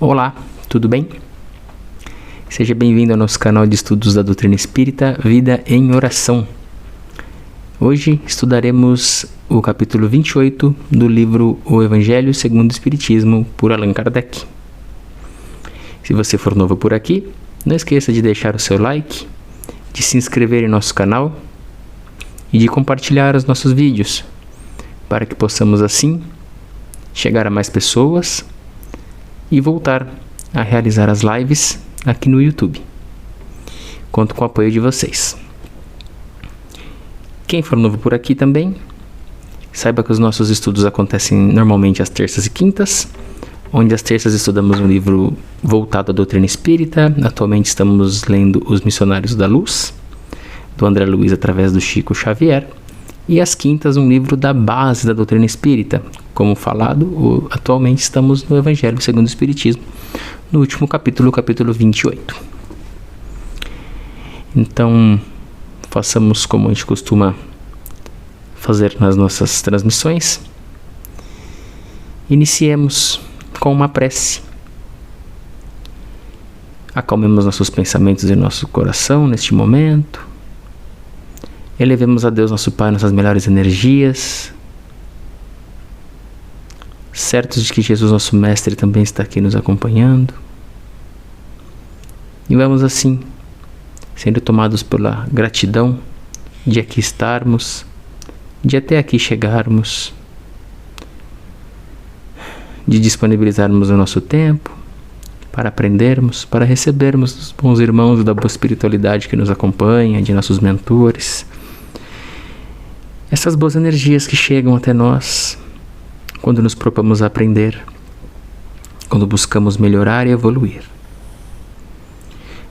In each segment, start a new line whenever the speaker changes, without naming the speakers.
Olá, tudo bem? Seja bem-vindo ao nosso canal de estudos da doutrina espírita, Vida em Oração. Hoje estudaremos o capítulo 28 do livro O Evangelho segundo o Espiritismo, por Allan Kardec. Se você for novo por aqui, não esqueça de deixar o seu like, de se inscrever em nosso canal e de compartilhar os nossos vídeos, para que possamos assim chegar a mais pessoas e voltar a realizar as lives aqui no YouTube. Conto com o apoio de vocês. Quem for novo por aqui também, saiba que os nossos estudos acontecem normalmente às terças e quintas, onde às terças estudamos um livro voltado à doutrina espírita. Atualmente estamos lendo Os Missionários da Luz, do André Luiz através do Chico Xavier, e às quintas um livro da base da doutrina espírita. Como falado, atualmente estamos no Evangelho segundo o Espiritismo, no último capítulo, o capítulo 28. Então, façamos como a gente costuma fazer nas nossas transmissões. Iniciemos com uma prece. Acalmemos nossos pensamentos e nosso coração neste momento. Elevemos a Deus, nosso Pai, nossas melhores energias, certos de que Jesus, nosso Mestre, também está aqui nos acompanhando. E vamos assim, sendo tomados pela gratidão de aqui estarmos, de até aqui chegarmos, de disponibilizarmos o nosso tempo para aprendermos, para recebermos dos bons irmãos da boa espiritualidade que nos acompanha, de nossos mentores, essas boas energias que chegam até nós quando nos propomos a aprender, quando buscamos melhorar e evoluir.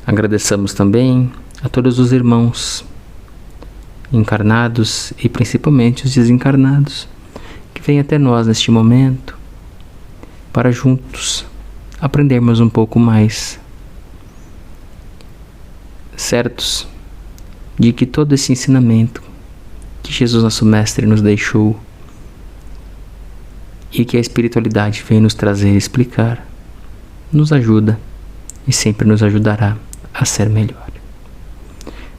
Agradeçamos também a todos os irmãos encarnados e principalmente os desencarnados que vêm até nós neste momento para juntos aprendermos um pouco mais, certos de que todo esse ensinamento que Jesus, nosso Mestre, nos deixou e que a espiritualidade vem nos trazer e explicar, nos ajuda e sempre nos ajudará a ser melhor.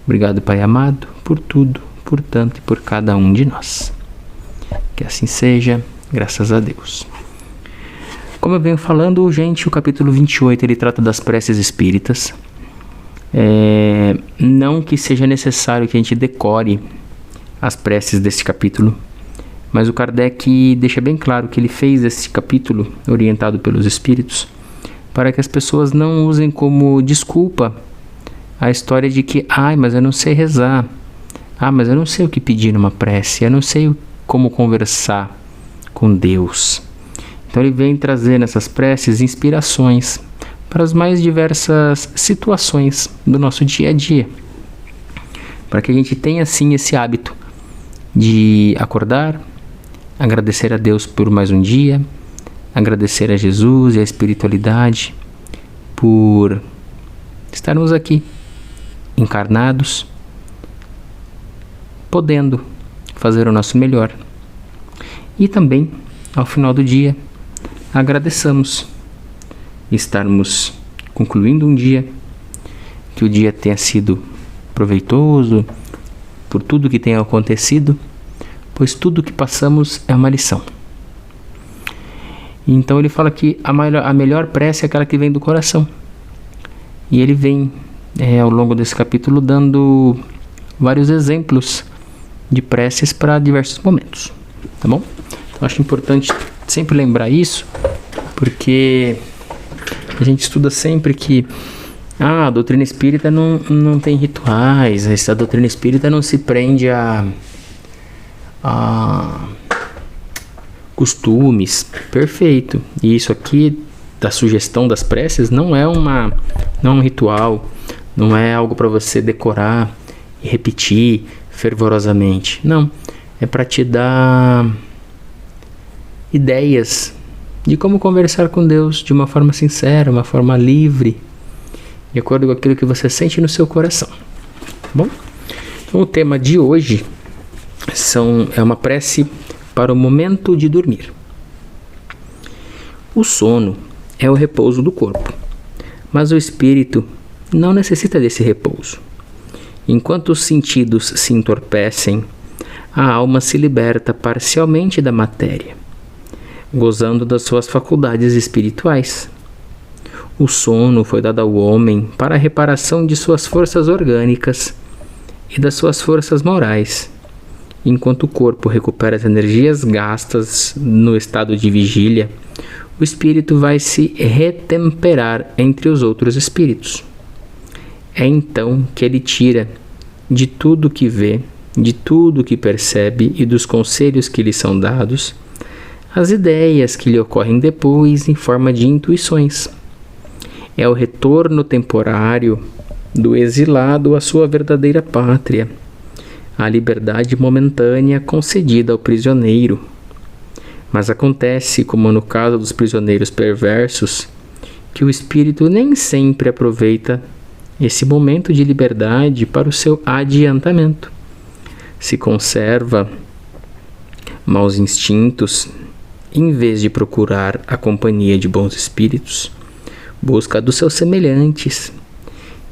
Obrigado, Pai amado, por tudo, por tanto e por cada um de nós. Que assim seja, graças a Deus. Como eu venho falando, gente, o capítulo 28 ele trata das preces espíritas. Não que seja necessário que a gente decore as preces desse capítulo, mas o Kardec deixa bem claro que ele fez esse capítulo orientado pelos espíritos para que as pessoas não usem como desculpa a história de que, mas eu não sei rezar, mas eu não sei o que pedir numa prece, eu não sei como conversar com Deus. Então ele vem trazer nessas preces inspirações para as mais diversas situações do nosso dia a dia, para que a gente tenha assim esse hábito de acordar, agradecer a Deus por mais um dia, agradecer a Jesus e a espiritualidade por estarmos aqui encarnados, podendo fazer o nosso melhor. E também, ao final do dia, agradeçamos estarmos concluindo um dia, que o dia tenha sido proveitoso por tudo que tenha acontecido, pois tudo que passamos é uma lição. Então ele fala que a melhor prece é aquela que vem do coração. E ele vem ao longo desse capítulo dando vários exemplos de preces para diversos momentos, tá bom? Então acho importante sempre lembrar isso, porque a gente estuda sempre que a doutrina espírita não tem rituais, a doutrina espírita não se prende a costumes. Perfeito. E isso aqui da sugestão das preces não é um ritual, não é algo para você decorar e repetir fervorosamente. Não, é para te dar ideias de como conversar com Deus de uma forma sincera, uma forma livre, de acordo com aquilo que você sente no seu coração. Tá bom? Então, o tema de hoje é uma prece para o momento de dormir. O sono é o repouso do corpo, mas o espírito não necessita desse repouso. Enquanto os sentidos se entorpecem, a alma se liberta parcialmente da matéria, gozando das suas faculdades espirituais. O sono foi dado ao homem para a reparação de suas forças orgânicas e das suas forças morais. Enquanto o corpo recupera as energias gastas no estado de vigília, o espírito vai se retemperar entre os outros espíritos. É então que ele tira de tudo que vê, de tudo que percebe e dos conselhos que lhe são dados, as ideias que lhe ocorrem depois em forma de intuições. É o retorno temporário do exilado à sua verdadeira pátria, a liberdade momentânea concedida ao prisioneiro. Mas acontece, como no caso dos prisioneiros perversos, que o espírito nem sempre aproveita esse momento de liberdade para o seu adiantamento. Se conserva maus instintos, em vez de procurar a companhia de bons espíritos, busca dos seus semelhantes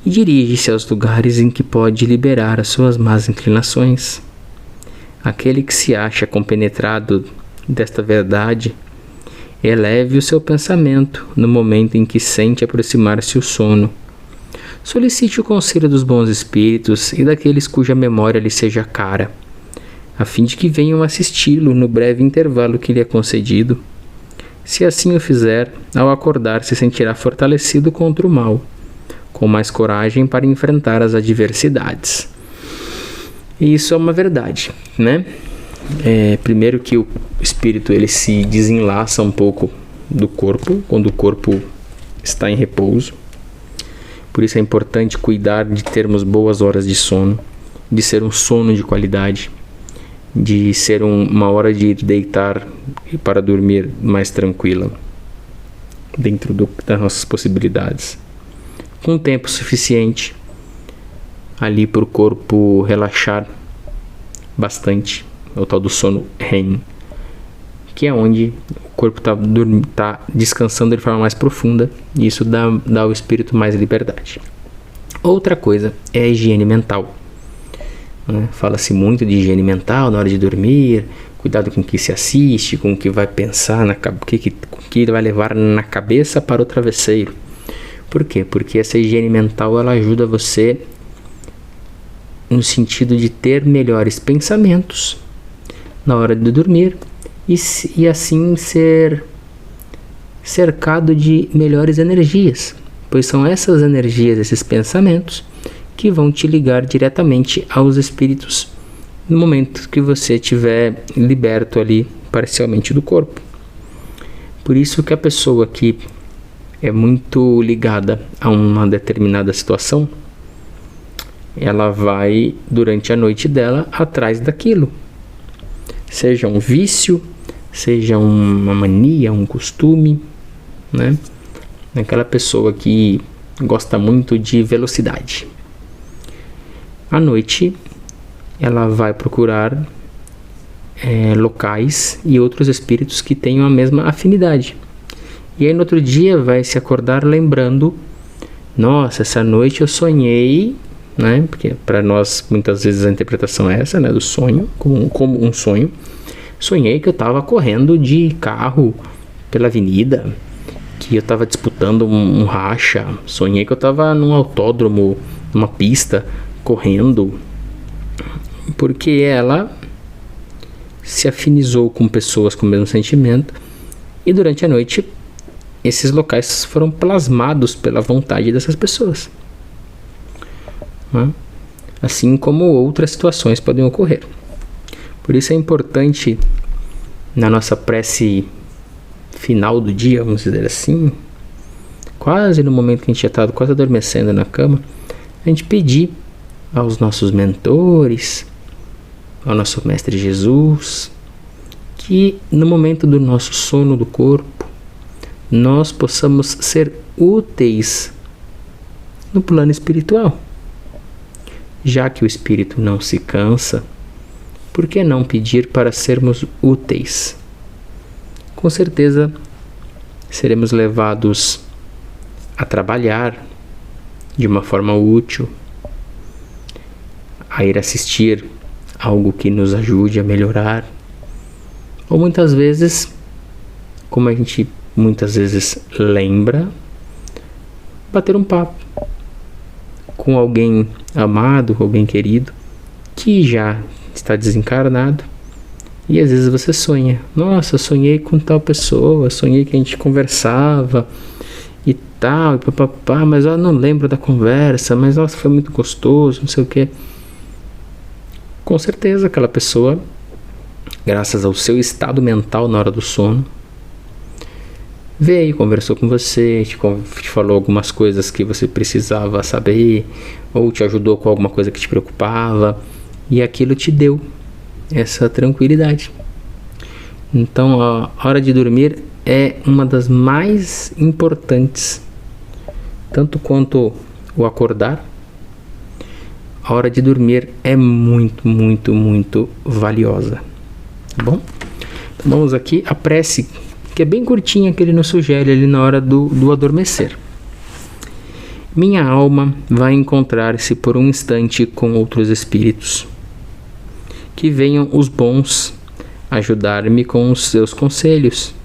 e dirige-se aos lugares em que pode liberar as suas más inclinações. Aquele que se acha compenetrado desta verdade, eleve o seu pensamento no momento em que sente aproximar-se o sono. Solicite o conselho dos bons espíritos e daqueles cuja memória lhe seja cara, a fim de que venham assisti-lo no breve intervalo que lhe é concedido. Se assim o fizer, ao acordar se sentirá fortalecido contra o mal, com mais coragem para enfrentar as adversidades. E isso é uma verdade, né? Primeiro que o espírito ele se desenlaça um pouco do corpo, quando o corpo está em repouso. Por isso é importante cuidar de termos boas horas de sono, de ser um sono de qualidade, de ser uma hora de deitar e para dormir mais tranquila, dentro das nossas possibilidades, com tempo suficiente ali para o corpo relaxar bastante, o tal do sono REM, que é onde o corpo está descansando de forma mais profunda, e isso dá ao espírito mais liberdade. Outra coisa é a higiene mental. Fala-se muito de higiene mental na hora de dormir, cuidado com o que se assiste, com o que vai pensar, com o que vai levar na cabeça para o travesseiro. Por quê? Porque essa higiene mental ela ajuda você no sentido de ter melhores pensamentos na hora de dormir e assim ser cercado de melhores energias, pois são essas energias, esses pensamentos que vão te ligar diretamente aos espíritos no momento que você estiver liberto ali parcialmente do corpo. Por isso que a pessoa que é muito ligada a uma determinada situação, ela vai durante a noite dela atrás daquilo, seja um vício, seja uma mania, um costume, né? Aquela pessoa que gosta muito de velocidade. À noite, ela vai procurar locais e outros espíritos que tenham a mesma afinidade. E aí no outro dia vai se acordar lembrando, nossa, essa noite eu sonhei, né? Porque para nós muitas vezes a interpretação é essa, né? Do sonho, como um sonho. Sonhei que eu estava correndo de carro pela avenida, que eu estava disputando um racha. Sonhei que eu estava num autódromo, numa pista, correndo. Porque ela se afinizou com pessoas com o mesmo sentimento. E durante a noite, esses locais foram plasmados pela vontade dessas pessoas. Assim como outras situações podem ocorrer. Por isso é importante, na nossa prece final do dia, vamos dizer assim, quase no momento que a gente já está quase adormecendo na cama, a gente pedir aos nossos mentores, ao nosso Mestre Jesus, que no momento do nosso sono do corpo, nós possamos ser úteis no plano espiritual. Já que o espírito não se cansa, por que não pedir para sermos úteis? Com certeza, seremos levados a trabalhar de uma forma útil, a ir assistir algo que nos ajude a melhorar, ou muitas vezes, como a gente muitas vezes lembra, bater um papo com alguém amado, alguém querido, que já está desencarnado, e às vezes você sonha, nossa, sonhei com tal pessoa, sonhei que a gente conversava e tal, e papapá, mas eu não lembro da conversa, mas nossa, foi muito gostoso, não sei o que. Com certeza aquela pessoa, graças ao seu estado mental na hora do sono, veio, conversou com você, te falou algumas coisas que você precisava saber, ou te ajudou com alguma coisa que te preocupava, e aquilo te deu essa tranquilidade. Então a hora de dormir é uma das mais importantes, tanto quanto o acordar. A hora de dormir é muito, muito, muito valiosa. Tá bom? Então vamos aqui a prece, que é bem curtinha, que ele nos sugere ali na hora do adormecer. Minha alma vai encontrar-se por um instante com outros espíritos. Que venham os bons ajudar-me com os seus conselhos.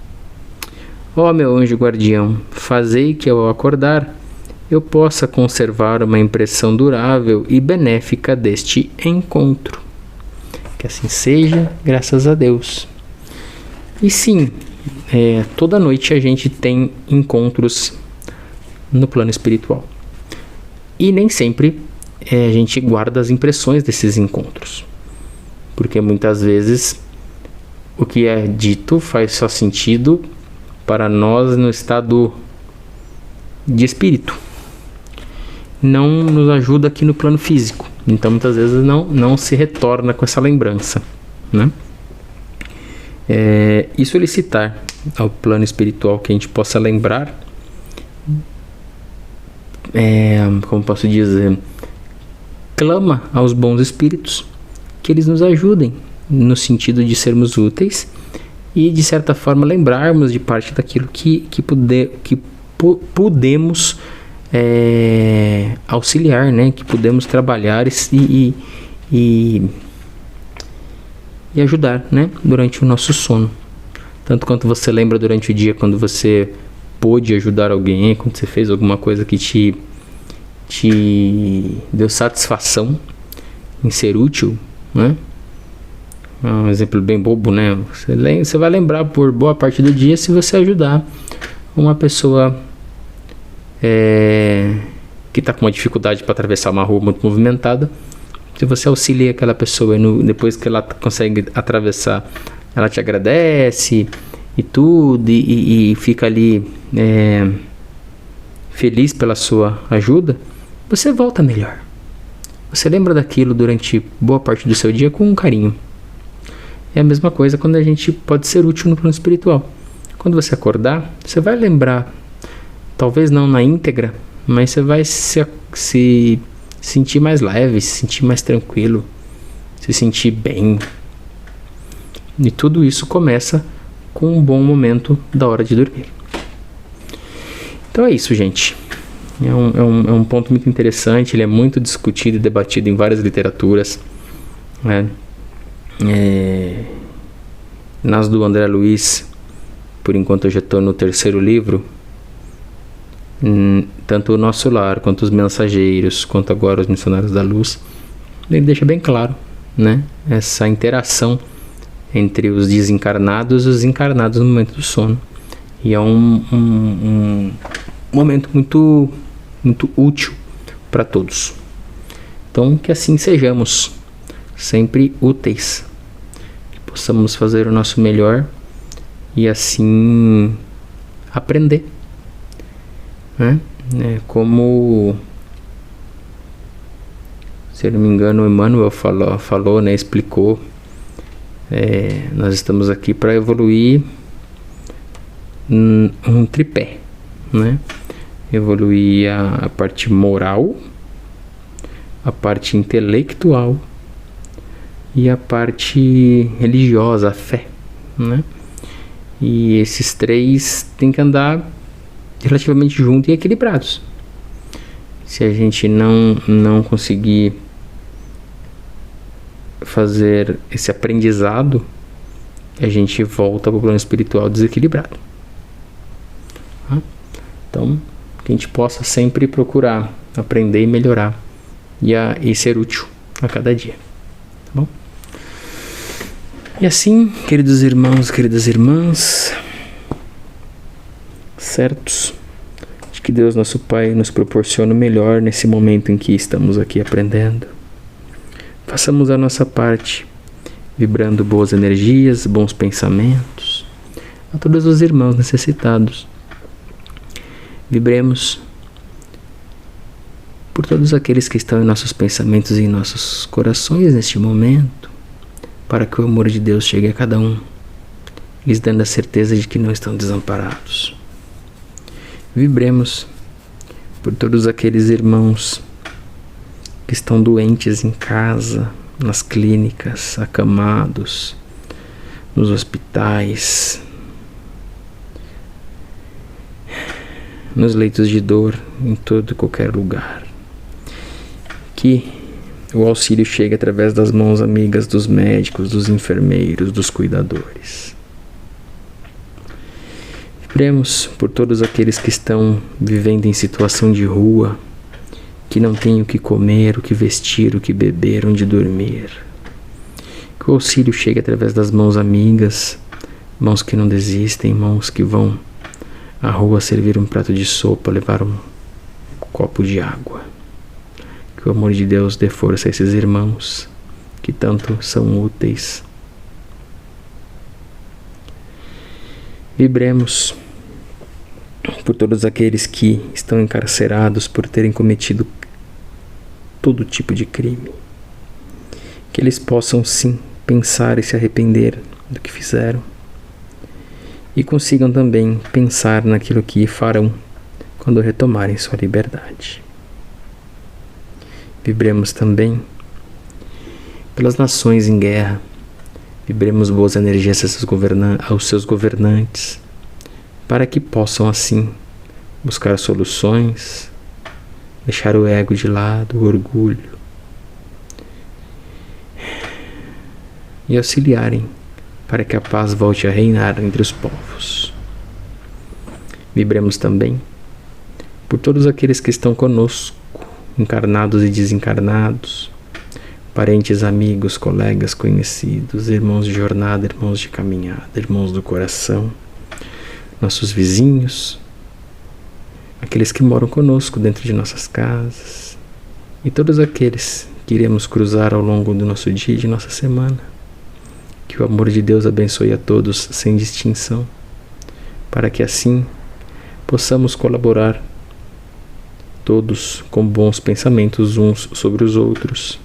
Ó meu anjo guardião, fazei que ao acordar eu possa conservar uma impressão durável e benéfica deste encontro. Que assim seja, graças a Deus. E sim, toda noite a gente tem encontros no plano espiritual. E nem sempre a gente guarda as impressões desses encontros. Porque muitas vezes o que é dito faz só sentido para nós no estado de espírito. Não nos ajuda aqui no plano físico. Então muitas vezes não se retorna com essa lembrança, né? E solicitar ao plano espiritual que a gente possa lembrar, como posso dizer, clama aos bons espíritos que eles nos ajudem no sentido de sermos úteis e de certa forma lembrarmos de parte daquilo que podemos auxiliar, né? Que podemos trabalhar e ajudar, né? Durante o nosso sono. Tanto quanto você lembra durante o dia quando você pôde ajudar alguém, quando você fez alguma coisa que te deu satisfação em ser útil, né? Um exemplo bem bobo, né? Você vai lembrar por boa parte do dia se você ajudar uma pessoa que está com uma dificuldade para atravessar uma rua muito movimentada. Se você auxilia aquela pessoa e depois que ela consegue atravessar, ela te agradece e tudo, e fica ali feliz pela sua ajuda, você volta melhor. Você lembra daquilo durante boa parte do seu dia com carinho. É a mesma coisa quando a gente pode ser útil no plano espiritual. Quando você acordar, você vai lembrar, talvez não na íntegra, mas você vai se sentir mais leve, se sentir mais tranquilo, se sentir bem. E tudo isso começa com um bom momento da hora de dormir. Então é isso, gente. É um ponto muito interessante, ele é muito discutido e debatido em várias literaturas, né? Nas do André Luiz, por enquanto eu já estou no 3º livro, tanto o Nosso Lar, quanto os Mensageiros, quanto agora os Missionários da Luz, ele deixa bem claro, né, essa interação entre os desencarnados e os encarnados no momento do sono. E é um momento muito, muito útil para todos. Então, que assim sejamos sempre úteis, que possamos fazer o nosso melhor e assim aprender, né? Como, se eu não me engano, o Emmanuel falou, né, explicou, nós estamos aqui para evoluir um tripé, né? Evoluir a parte moral, a parte intelectual e a parte religiosa, a fé, né? E esses três têm que andar relativamente juntos e equilibrados. Se a gente não conseguir fazer esse aprendizado, a gente volta para o plano espiritual desequilibrado. Então, que a gente possa sempre procurar aprender e melhorar e ser útil a cada dia. Tá bom? E assim, queridos irmãos, queridas irmãs, certos de que Deus nosso Pai nos proporciona o melhor nesse momento em que estamos aqui aprendendo. Façamos a nossa parte, vibrando boas energias, bons pensamentos a todos os irmãos necessitados. Vibremos por todos aqueles que estão em nossos pensamentos e em nossos corações neste momento, para que o amor de Deus chegue a cada um, lhes dando a certeza de que não estão desamparados. Vibremos por todos aqueles irmãos que estão doentes em casa, nas clínicas, acamados, nos hospitais, nos leitos de dor, em todo e qualquer lugar. Que o auxílio chegue através das mãos amigas dos médicos, dos enfermeiros, dos cuidadores. Vibremos por todos aqueles que estão vivendo em situação de rua, que não têm o que comer, o que vestir, o que beber, onde dormir. Que o auxílio chegue através das mãos amigas, mãos que não desistem, mãos que vão à rua servir um prato de sopa, levar um copo de água. Que o amor de Deus dê força a esses irmãos que tanto são úteis. Vibremos por todos aqueles que estão encarcerados por terem cometido todo tipo de crime. Que eles possam sim pensar e se arrepender do que fizeram. E consigam também pensar naquilo que farão quando retomarem sua liberdade. Vibremos também pelas nações em guerra. Vibremos boas energias aos seus governantes, para que possam assim buscar soluções, deixar o ego de lado, o orgulho, e auxiliarem para que a paz volte a reinar entre os povos. Vibremos também por todos aqueles que estão conosco, encarnados e desencarnados, parentes, amigos, colegas, conhecidos, irmãos de jornada, irmãos de caminhada, irmãos do coração, nossos vizinhos, aqueles que moram conosco dentro de nossas casas e todos aqueles que iremos cruzar ao longo do nosso dia e de nossa semana. Que o amor de Deus abençoe a todos sem distinção, para que assim possamos colaborar todos com bons pensamentos uns sobre os outros,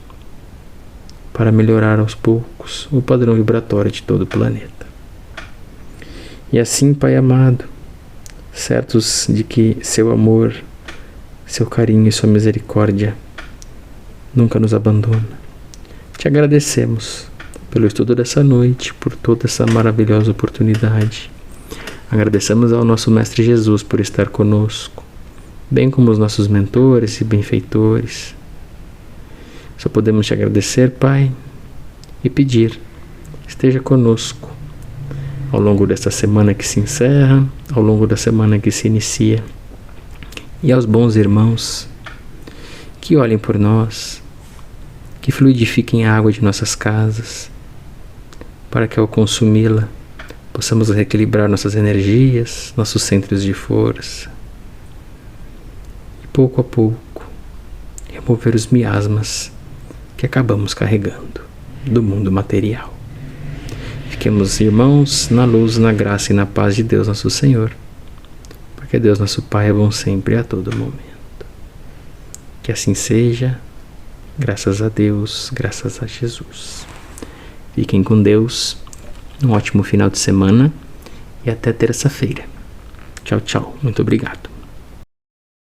para melhorar aos poucos o padrão vibratório de todo o planeta. E assim, Pai amado, certos de que seu amor, seu carinho e sua misericórdia nunca nos abandona, te agradecemos pelo estudo dessa noite, por toda essa maravilhosa oportunidade. Agradecemos ao nosso Mestre Jesus por estar conosco, bem como os nossos mentores e benfeitores. Só podemos te agradecer, Pai, e pedir, esteja conosco ao longo desta semana que se encerra, ao longo da semana que se inicia, e aos bons irmãos que olhem por nós, que fluidifiquem a água de nossas casas, para que ao consumi-la possamos reequilibrar nossas energias, nossos centros de força, e pouco a pouco remover os miasmas que acabamos carregando do mundo material. Fiquemos, irmãos, na luz, na graça e na paz de Deus nosso Senhor, porque Deus nosso Pai é bom sempre e a todo momento. Que assim seja, graças a Deus, graças a Jesus. Fiquem com Deus, um ótimo final de semana e até terça-feira. Tchau, tchau. Muito obrigado.